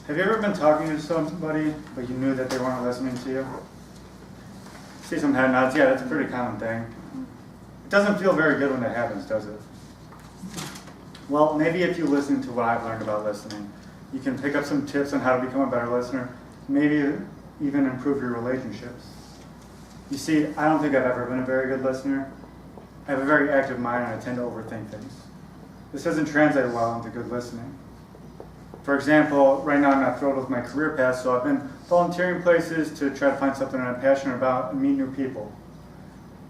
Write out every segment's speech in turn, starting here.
Have you ever been talking to somebody, but you knew that they weren't listening to you? See some head nods. Yeah, that's a pretty common thing. It doesn't feel very good when that happens, does it? Well, maybe if you listen to what I've learned about listening, you can pick up some tips on how to become a better listener, maybe even improve your relationships. You see, I don't think I've ever been a very good listener. I have a very active mind and I tend to overthink things. This doesn't translate well into good listening. For example, right now I'm not thrilled with my career path, so I've been volunteering places to try to find something I'm passionate about and meet new people.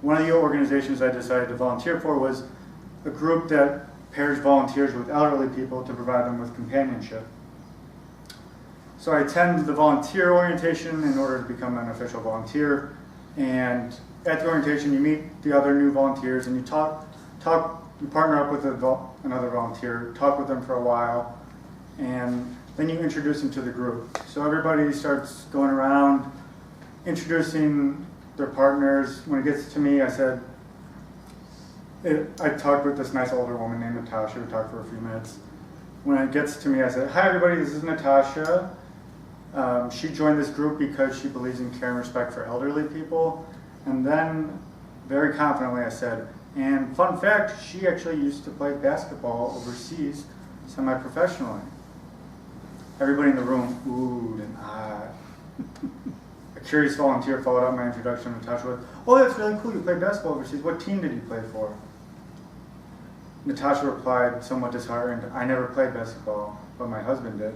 One of the organizations I decided to volunteer for was a group that pairs volunteers with elderly people to provide them with companionship. So I attend the volunteer orientation in order to become an official volunteer, and at the orientation you meet the other new volunteers and you you partner up with another volunteer, talk with them for a while, and then you introduce them to the group. So everybody starts going around introducing their partners. When it gets to me, I talked with this nice older woman named Natasha. We talked for a few minutes. When it gets to me, I said, "Hi everybody, this is Natasha. She joined this group because she believes in care and respect for elderly people." And then, very confidently, I said, "And fun fact, she actually used to play basketball overseas semi-professionally." Everybody in the room oohed and ahed. A curious volunteer followed up my introduction to Natasha with, "Oh, that's really cool, you played basketball overseas. What team did you play for?" Natasha replied, somewhat disheartened, "I never played basketball, but my husband did."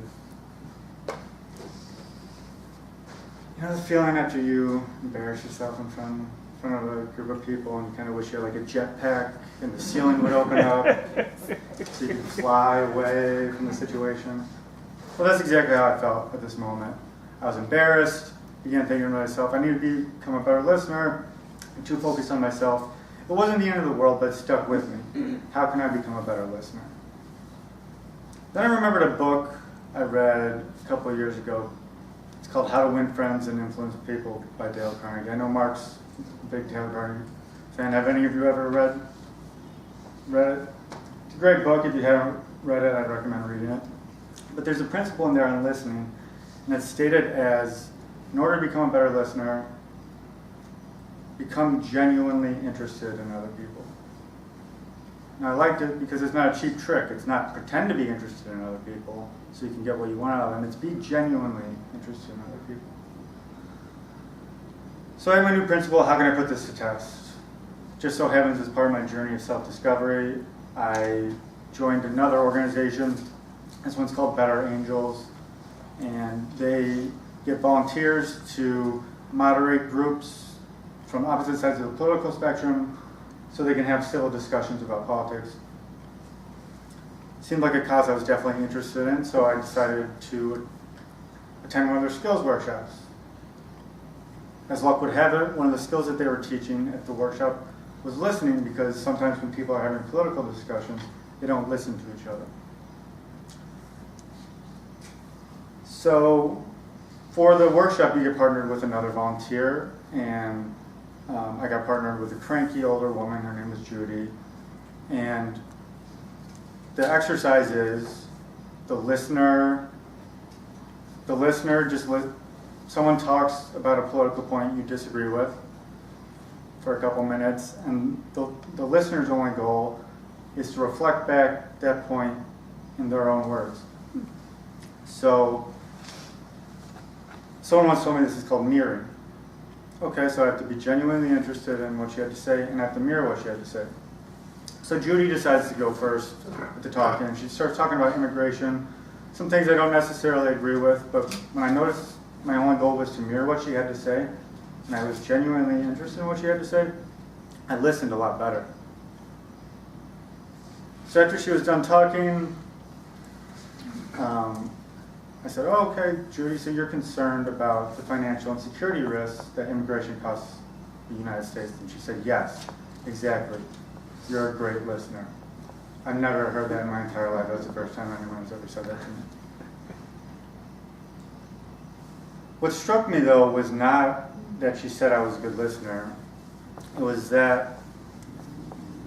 You know the feeling after you embarrass yourself in front of a group of people and you kind of wish you had like a jetpack and the ceiling would open up so you could fly away from the situation? Well, that's exactly how I felt at this moment. I was embarrassed, began thinking to myself, I need to become a better listener, and too focused on myself. It wasn't the end of the world, but it stuck with me. How can I become a better listener? Then I remembered a book I read a couple of years ago. It's called How to Win Friends and Influence People by Dale Carnegie. I know Mark's a big Dale Carnegie fan. Have any of you ever read it? It's a great book. If you haven't read it, I'd recommend reading it. But there's a principle in there on listening, and it's stated as, in order to become a better listener, become genuinely interested in other people. And I liked it because it's not a cheap trick. It's not pretend to be interested in other people so you can get what you want out of them. It's be genuinely interested in other people. So I have my new principle. How can I put this to test? Just so happens as part of my journey of self-discovery, I joined another organization. This one's called Better Angels, and they get volunteers to moderate groups from opposite sides of the political spectrum so they can have civil discussions about politics. It seemed like a cause I was definitely interested in, so I decided to attend one of their skills workshops. As luck would have it, one of the skills that they were teaching at the workshop was listening, because sometimes when people are having political discussions, they don't listen to each other. So for the workshop, you get partnered with another volunteer, and I got partnered with a cranky older woman. Her name is Judy. And the exercise is someone talks about a political point you disagree with for a couple minutes, and the listener's only goal is to reflect back that point in their own words. So someone once told me this is called mirroring. Okay, so I have to be genuinely interested in what she had to say, and I have to mirror what she had to say. So Judy decides to go first with the talking, and she starts talking about immigration, some things I don't necessarily agree with, but when I noticed my only goal was to mirror what she had to say, and I was genuinely interested in what she had to say, I listened a lot better. So after she was done talking, I said, "Oh, okay, Judy, so you're concerned about the financial and security risks that immigration costs the United States?" And she said, "Yes, exactly. You're a great listener." I've never heard that in my entire life. That's the first time anyone's ever said that to me. What struck me, though, was not that she said I was a good listener. It was that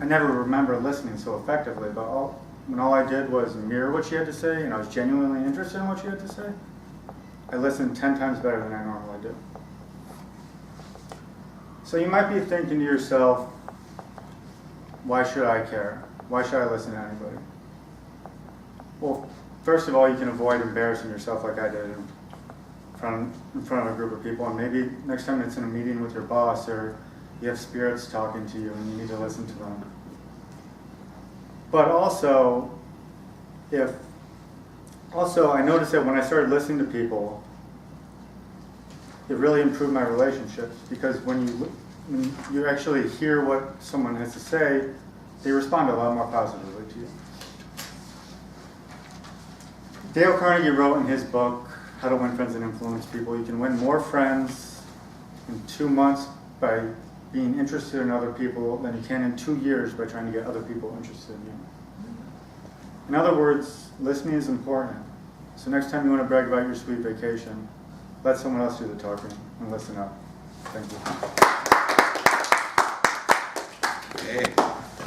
I never remember listening so effectively, but when all I did was mirror what she had to say, and I was genuinely interested in what she had to say, I listen 10 times better than I normally do. So you might be thinking to yourself, why should I care? Why should I listen to anybody? Well, first of all, you can avoid embarrassing yourself like I did in front of a group of people, and maybe next time it's in a meeting with your boss or you have spirits talking to you and you need to listen to them. But also, I noticed that when I started listening to people, it really improved my relationships, because when you actually hear what someone has to say, they respond a lot more positively to you. Dale Carnegie wrote in his book, How to Win Friends and Influence People, you can win more friends in 2 months by being interested in other people than you can in 2 years by trying to get other people interested in you. In other words, listening is important. So next time you want to brag about your sweet vacation, let someone else do the talking and listen up. Thank you. Okay.